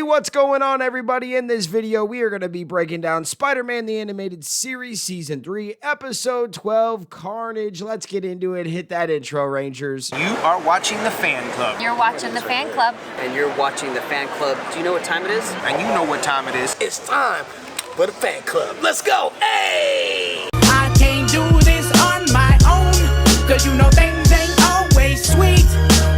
What's going on, everybody? In this video, we are going to be breaking down Spider-Man the Animated Series Season 3, Episode 12, Carnage. Let's get into it. Hit that intro, Rangers. You are watching the Fan Club. You're watching the Fan Club. And you're watching the Fan Club. Do you know what time it is? And you know what time it is. It's time for the Fan Club. Let's go. Hey! I can't do this on my own, cause you know things ain't always sweet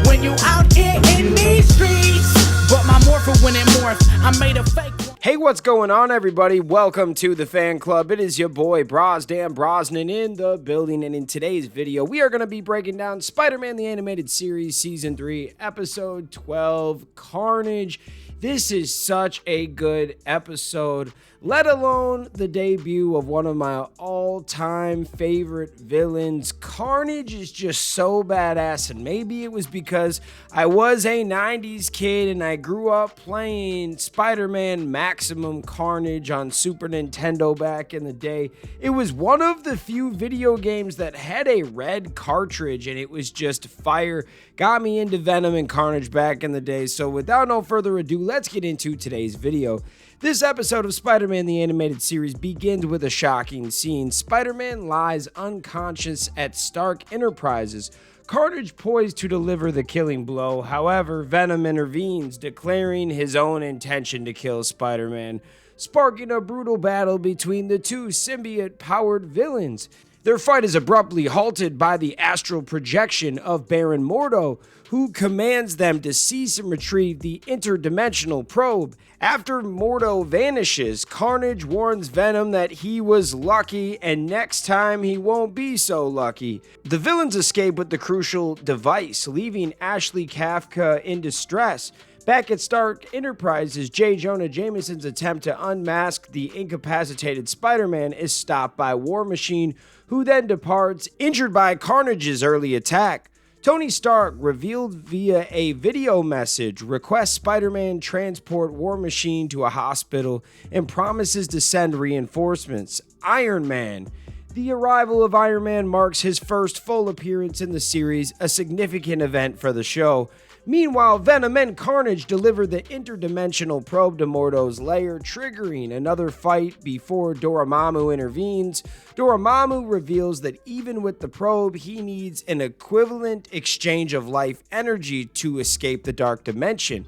when you out here in these streets. But my morpher when it morphed, I made a fake. Hey, what's going on, everybody? Welcome to the Fan Club. It is your boy, Dan Brosnan, in the building. And in today's video, we are going to be breaking down Spider-Man the Animated Series Season 3, Episode 12, Carnage. This is such a good episode, let alone the debut of one of my all-time favorite villains. Carnage is just so badass, and maybe it was because I was a 90s kid and I grew up playing Spider-Man Maximum Carnage on Super Nintendo back in the day. It was one of the few video games that had a red cartridge, and it was just fire. Got me into Venom and Carnage back in the day. So without no further ado, let's get into today's video. This episode of Spider-Man the Animated Series begins with a shocking scene. Spider-Man lies unconscious at Stark Enterprises. Carnage poised to deliver the killing blow. However, Venom intervenes, declaring his own intention to kill Spider-Man, sparking a brutal battle between the two symbiote-powered villains. Their fight is abruptly halted by the astral projection of Baron Mordo, who commands them to cease and retrieve the interdimensional probe. After Mordo vanishes, Carnage warns Venom that he was lucky and next time he won't be so lucky. The villains escape with the crucial device, leaving Ashley Kafka in distress. Back at Stark Enterprises, J. Jonah Jameson's attempt to unmask the incapacitated Spider-Man is stopped by War Machine, who then departs, injured by Carnage's early attack. Tony Stark, revealed via a video message, requests Spider-Man transport War Machine to a hospital and promises to send reinforcements. Iron Man. The arrival of Iron Man marks his first full appearance in the series, a significant event for the show. Meanwhile, Venom and Carnage deliver the interdimensional probe to Mordo's lair, triggering another fight before Dormammu intervenes. Dormammu reveals that even with the probe, he needs an equivalent exchange of life energy to escape the dark dimension.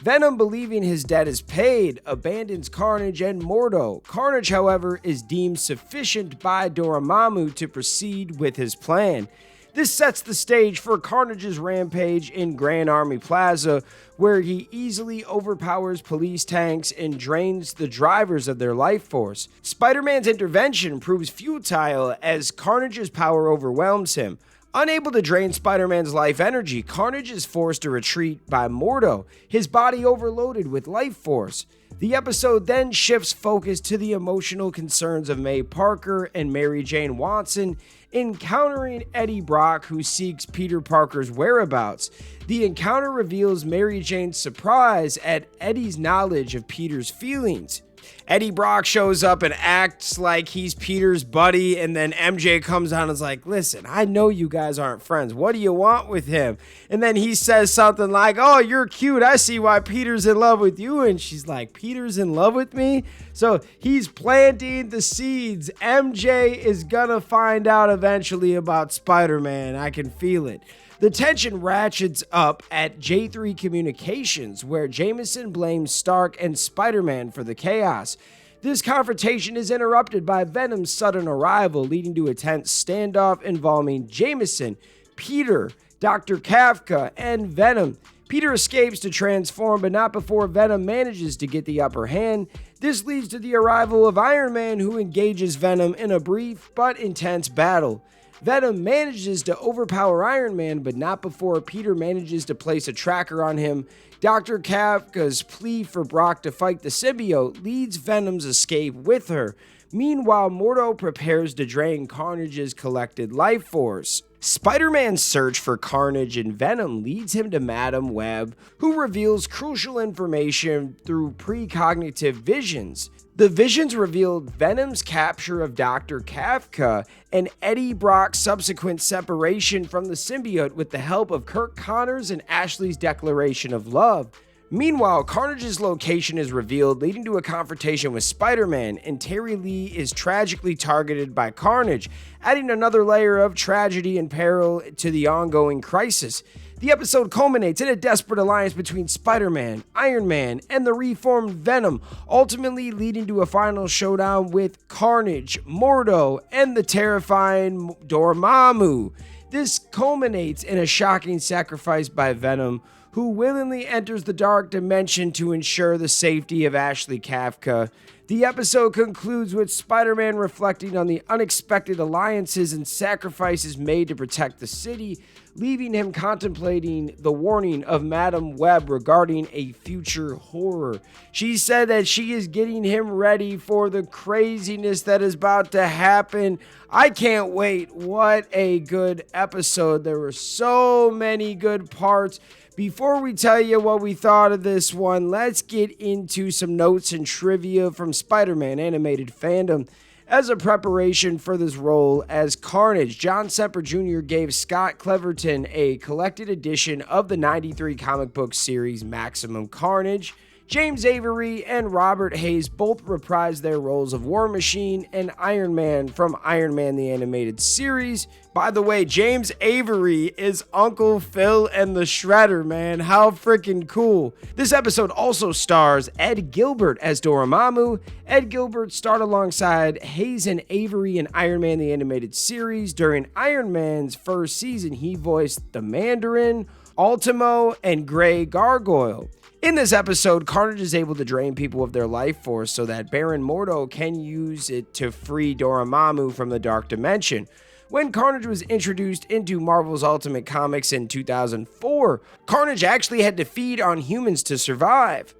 Venom, believing his debt is paid, abandons Carnage and Mordo. Carnage, however, is deemed sufficient by Dormammu to proceed with his plan. This sets the stage for Carnage's rampage in Grand Army Plaza, where he easily overpowers police tanks and drains the drivers of their life force. Spider-Man's intervention proves futile as Carnage's power overwhelms him. Unable to drain Spider-Man's life energy, Carnage is forced to retreat by Mordo, his body overloaded with life force. The episode then shifts focus to the emotional concerns of May Parker and Mary Jane Watson, encountering Eddie Brock, who seeks Peter Parker's whereabouts. The encounter reveals Mary Jane's surprise at Eddie's knowledge of Peter's feelings. Eddie Brock shows up and acts like he's Peter's buddy, and then MJ comes on and is like, listen, I know you guys aren't friends. What do you want with him? And then he says something like, oh, you're cute. I see why Peter's in love with you. And she's like, Peter's in love with me? So he's planting the seeds. MJ is gonna find out eventually about Spider-Man. I can feel it. The tension ratchets up at J3 Communications, where Jameson blames Stark and Spider-Man for the chaos. This confrontation is interrupted by Venom's sudden arrival, leading to a tense standoff involving Jameson, Peter, Dr. Kafka, and Venom. Peter escapes to transform, but not before Venom manages to get the upper hand. This leads to the arrival of Iron Man, who engages Venom in a brief but intense battle. Venom manages to overpower Iron Man, but not before Peter manages to place a tracker on him. Dr. Kafka's plea for Brock to fight the symbiote leads Venom's escape with her. Meanwhile, Mordo prepares to drain Carnage's collected life force. Spider-Man's search for Carnage and Venom leads him to Madam Web, who reveals crucial information through precognitive visions. The visions revealed Venom's capture of Dr. Kafka and Eddie Brock's subsequent separation from the symbiote with the help of Kirk Connors and Ashley's declaration of love. Meanwhile, Carnage's location is revealed, leading to a confrontation with Spider-Man, and Terry Lee is tragically targeted by Carnage, adding another layer of tragedy and peril to the ongoing crisis. The episode culminates in a desperate alliance between Spider-Man, Iron Man, and the reformed Venom, ultimately leading to a final showdown with Carnage, Mordo, and the terrifying Dormammu. This culminates in a shocking sacrifice by Venom, who willingly enters the dark dimension to ensure the safety of Ashley Kafka. The episode concludes with Spider-Man reflecting on the unexpected alliances and sacrifices made to protect the city, leaving him contemplating the warning of Madam Web regarding a future horror. She said that she is getting him ready for the craziness that is about to happen. I can't wait. What a good episode. There were so many good parts. Before we tell you what we thought of this one, let's get into some notes and trivia from Spider-Man animated fandom. As a preparation for this role as Carnage, John Semper Jr. gave Scott Cleverton a collected edition of the 93 comic book series Maximum Carnage. James Avery and Robert Hayes both reprised their roles of War Machine and Iron Man from Iron Man the Animated Series. By the way, James Avery is Uncle Phil and the Shredder, man. How freaking cool. This episode also stars Ed Gilbert as Dormammu. Ed Gilbert starred alongside Hayes and Avery in Iron Man the Animated Series. During Iron Man's first season, he voiced the Mandarin, Ultimo, and Grey Gargoyle. In this episode, Carnage is able to drain people of their life force so that Baron Mordo can use it to free Dormammu from the Dark Dimension. When Carnage was introduced into Marvel's Ultimate Comics in 2004, Carnage actually had to feed on humans to survive.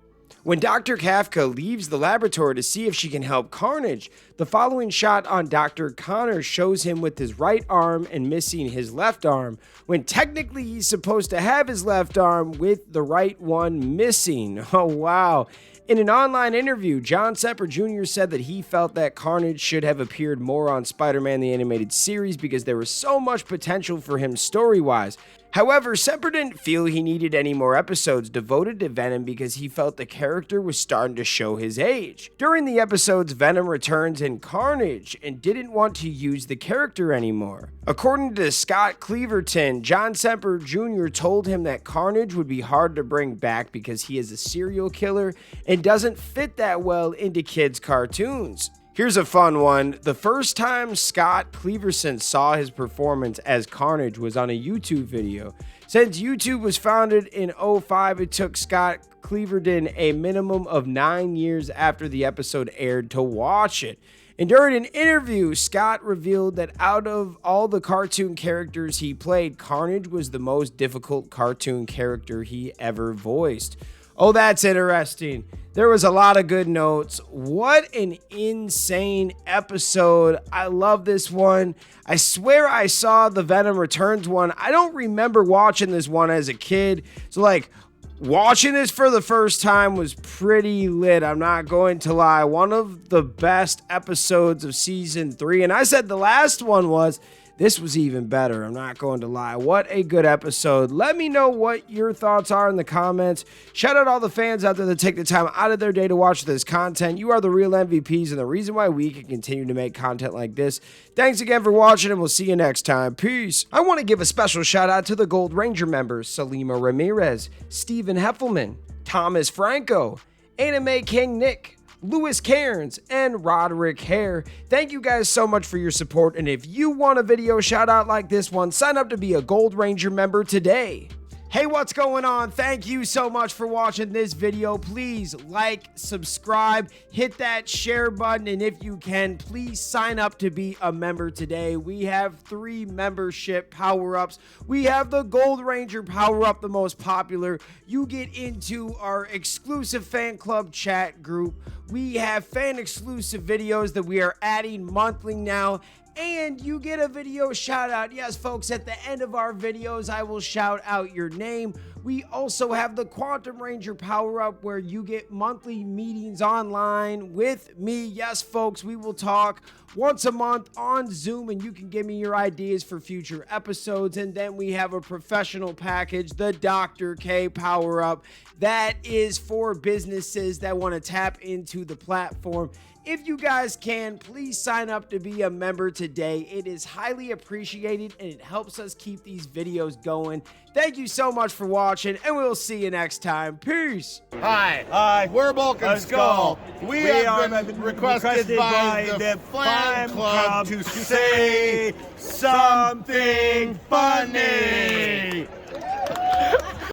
When Dr. Kafka leaves the laboratory to see if she can help Carnage, the following shot on Dr. Connor shows him with his right arm and missing his left arm, when technically he's supposed to have his left arm with the right one missing. Oh wow. In an online interview, John Semper Jr. said that he felt that Carnage should have appeared more on Spider-Man the Animated Series because there was so much potential for him story-wise. However, Semper didn't feel he needed any more episodes devoted to Venom because he felt the character was starting to show his age. During the episodes, Venom returns in Carnage and didn't want to use the character anymore. According to Scott Cleverton, John Semper Jr. told him that Carnage would be hard to bring back because he is a serial killer and doesn't fit that well into kids' cartoons. Here's a fun one. The first time Scott Cleverson saw his performance as Carnage was on a YouTube video. Since YouTube was founded in 2005, it took Scott Cleverton a minimum of 9 years after the episode aired to watch it. And during an interview, Scott revealed that out of all the cartoon characters he played, Carnage was the most difficult cartoon character he ever voiced. Oh, that's interesting. There was a lot of good notes. What an insane episode. I love this one. I swear I saw the Venom Returns one. I don't remember watching this one as a kid. So like watching this for the first time was pretty lit. I'm not going to lie. One of the best episodes of season 3. And I said the last one was. This was even better, I'm not going to lie. What a good episode. Let me know what your thoughts are in the comments. Shout out all the fans out there that take the time out of their day to watch this content. You are the real MVPs and the reason why we can continue to make content like this. Thanks again for watching and we'll see you next time. Peace. I want to give a special shout out to the Gold Ranger members, Salima Ramirez, Stephen Heffelman, Thomas Franco, Anime King Nick, Lewis Cairns, and Roderick Hare. Thank you guys so much for your support, and if you want a video shout out like this one, sign up to be a Gold Ranger member today. Hey, what's going on? Thank you so much for watching this video. Please like, subscribe, hit that share button, and if you can, please sign up to be a member today. We have 3 membership power-ups. We have the Gold Ranger power-up, the most popular. You get into our exclusive fan club chat group. We have fan-exclusive videos that we are adding monthly now. And you get a video shout out. Yes, folks, at the end of our videos, I will shout out your name. We also have the Quantum Ranger power-up where you get monthly meetings online with me. Yes, folks, we will talk once a month on Zoom, and you can give me your ideas for future episodes. And then we have a professional package, the Dr. K power-up. That is for businesses that want to tap into the platform. If you guys can, please sign up to be a member today. It is highly appreciated, and it helps us keep these videos going. Thank you so much for watching, and we'll see you next time. Peace. Hi, we're Bulk and Skull. We have been requested by the fan club to say something funny.